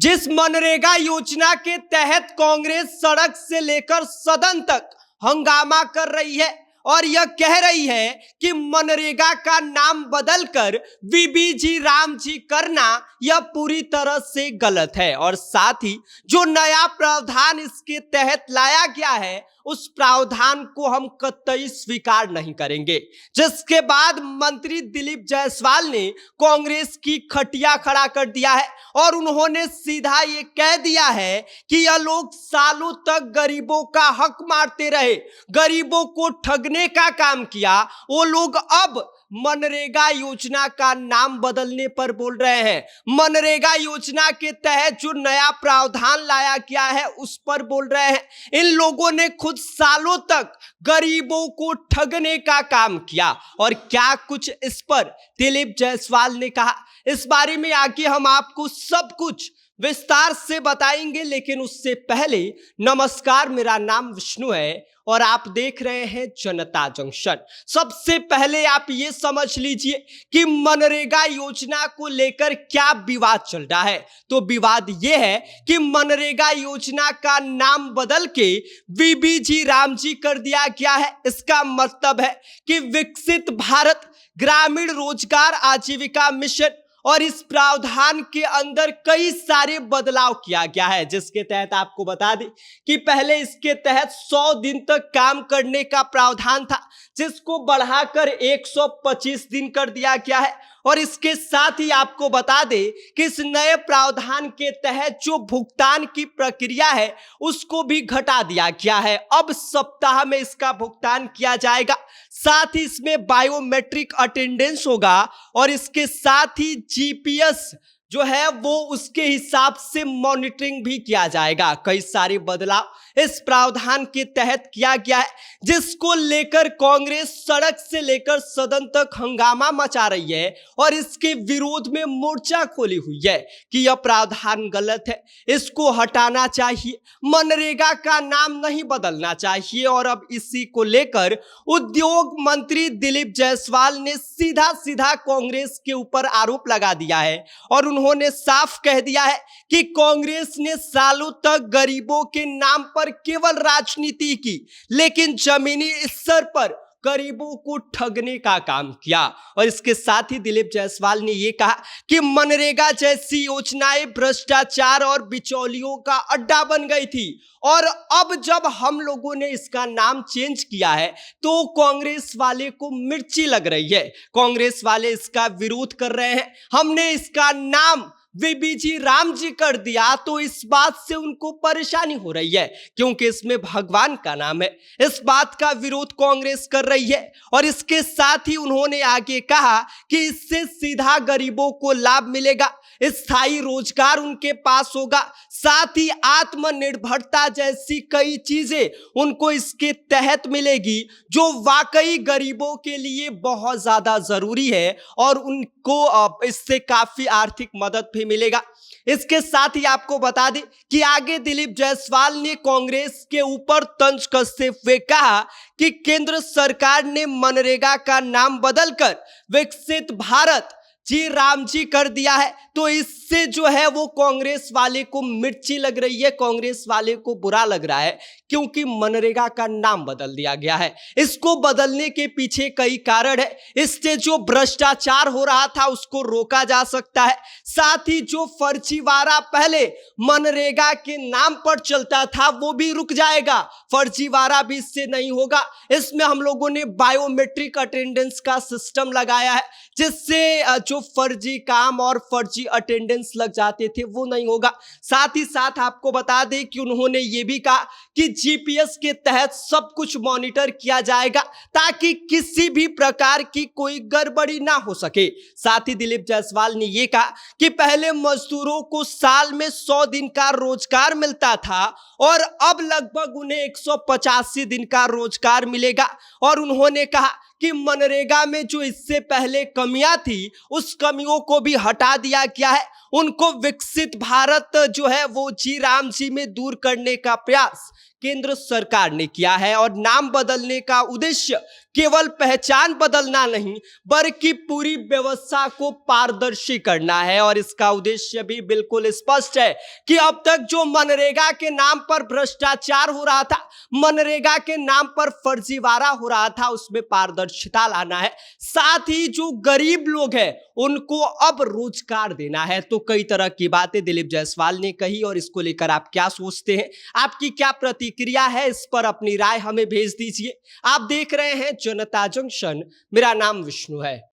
जिस मनरेगा योजना के तहत कांग्रेस सड़क से लेकर सदन तक हंगामा कर रही है और यह कह रही है कि मनरेगा का नाम बदलकर वीबीजी राम जी करना यह पूरी तरह से गलत है। और साथ ही जो नया प्रावधान इसके तहत लाया गया है उस प्रावधान को हम कतई स्वीकार नहीं करेंगे। जिसके बाद मंत्री दिलीप जायसवाल ने कांग्रेस की खटिया खड़ा कर दिया है और उन्होंने सीधा ये कह दिया है कि यह लोग सालों तक गरीबों का हक मारते रहे, गरीबों को ठगने का काम किया। वो लोग अब मनरेगा योजना का नाम बदलने पर बोल रहे हैं। मनरेगा योजना के तहत जो नया प्रावधान लाया गया है उस पर बोल रहे हैं। इन लोगों ने खुद सालों तक गरीबों को ठगने का काम किया और क्या कुछ इस पर दिलीप जायसवाल ने कहा, इस बारे में आगे हम आपको सब कुछ विस्तार से बताएंगे। लेकिन उससे पहले नमस्कार, मेरा नाम विष्णु है और आप देख रहे हैं जनता जंक्शन। सबसे पहले आप ये समझ लीजिए कि मनरेगा योजना को लेकर क्या विवाद चल रहा है। तो विवाद ये है कि मनरेगा योजना का नाम बदल के वीबीजी राम जी कर दिया गया है। इसका मतलब है कि विकसित भारत ग्रामीण रोजगार आजीविका मिशन और इस प्रावधान के अंदर कई सारे बदलाव किया गया है। जिसके तहत आपको बता दें कि पहले इसके तहत 100 दिन तक काम करने का प्रावधान था, जिसको बढ़ाकर 125 दिन कर दिया गया है। और इसके साथ ही आपको बता दें कि इस नए प्रावधान के तहत जो भुगतान की प्रक्रिया है उसको भी घटा दिया गया है। अब सप्ताह में इसका भुगतान किया जाएगा। साथ ही इसमें बायोमेट्रिक अटेंडेंस होगा और इसके साथ ही जीपीएस जो है वो उसके हिसाब से मॉनिटरिंग भी किया जाएगा। कई सारे बदलाव इस प्रावधान के तहत किया गया है, जिसको लेकर कांग्रेस सड़क से लेकर सदन तक हंगामा मचा रही है और इसके विरोध में मोर्चा खोली हुई है कि यह प्रावधान गलत है, इसको हटाना चाहिए, मनरेगा का नाम नहीं बदलना चाहिए। और अब इसी को लेकर उद्योग मंत्री दिलीप जायसवाल ने सीधा सीधा कांग्रेस के ऊपर आरोप लगा दिया है और उन्होंने साफ कह दिया है कि कांग्रेस ने सालों तक गरीबों के नाम पर केवल राजनीति की, लेकिन जमीनी स्तर पर गरीबों को ठगने का काम किया। और इसके साथ ही दिलीप जायसवाल ने यह कहा कि मनरेगा जैसी योजनाएं भ्रष्टाचार और बिचौलियों का अड्डा बन गई थी और अब जब हम लोगों ने इसका नाम चेंज किया है तो कांग्रेस वाले को मिर्ची लग रही है, कांग्रेस वाले इसका विरोध कर रहे हैं। हमने इसका नाम वीबीजी राम जी कर दिया तो इस बात से उनको परेशानी हो रही है क्योंकि इसमें भगवान का नाम है। इस बात का विरोध कांग्रेस कर रही है और इसके साथ ही उन्होंने आगे कहा कि इससे सीधा गरीबों को लाभ मिलेगा, स्थायी रोजगार उनके पास होगा, साथ ही आत्मनिर्भरता जैसी कई चीजें उनको इसके तहत मिलेगी जो वाकई गरीबों के लिए बहुत ज्यादा जरूरी है और उनको इससे काफी आर्थिक मदद भी मिलेगा। इसके साथ ही आपको बता दें कि आगे दिलीप जायसवाल ने कांग्रेस के ऊपर तंज कसते हुए कहा कि केंद्र सरकार ने मनरेगा का नाम बदलकर विकसित भारत जी राम जी कर दिया है तो इससे जो है वो कांग्रेस वाले को मिर्ची लग रही है, कांग्रेस वाले को बुरा लग रहा है क्योंकि मनरेगा का नाम बदल दिया गया है। इसको बदलने के पीछे कई कारण है। इससे जो भ्रष्टाचार हो रहा था उसको रोका जा सकता है, साथ ही जो फर्जीवाड़ा पहले मनरेगा के नाम पर चलता था वो भी रुक जाएगा, फर्जीवाड़ा भी इससे नहीं होगा। इसमें हम लोगों ने बायोमेट्रिक अटेंडेंस का सिस्टम लगाया है जिससे जो फर्जी काम और फर्जी अटेंडेंस लग जाते थे वो नहीं होगा। साथ ही साथ आपको बता दें कि उन्होंने ये भी कहा कि जीपीएस के तहत सब कुछ मॉनिटर किया जाएगा ताकि किसी भी प्रकार की कोई गड़बड़ी ना हो सके। साथ ही दिलीप जायसवाल ने यह कहा कि पहले मजदूरों को साल में 100 दिन का रोजगार मिलता था और अब लगभग उन्हें 185 दिन का रोजगार मिलेगा। और उन्होंने कहा कि मनरेगा में जो इससे पहले कमियां थी उस कमियों को भी हटा दिया गया है। उनको विकसित भारत जो है वो जी राम जी में दूर करने का प्रयास केंद्र सरकार ने किया है और नाम बदलने का उद्देश्य केवल पहचान बदलना नहीं बल्कि पूरी व्यवस्था को पारदर्शी करना है। और इसका उद्देश्य भी बिल्कुल स्पष्ट है कि अब तक जो मनरेगा के नाम पर भ्रष्टाचार हो रहा था, मनरेगा के नाम पर फर्जीवाड़ा हो रहा था, उसमें पारदर्शिता लाना है। साथ ही जो गरीब लोग हैं उनको अब रोजगार देना है। तो कई तरह की बातें दिलीप जायसवाल ने कही और इसको लेकर आप क्या सोचते हैं, आपकी क्या प्रतिक्रिया है, इस पर अपनी राय हमें भेज दीजिए। आप देख रहे हैं जनता जंक्शन, मेरा नाम विष्णु है।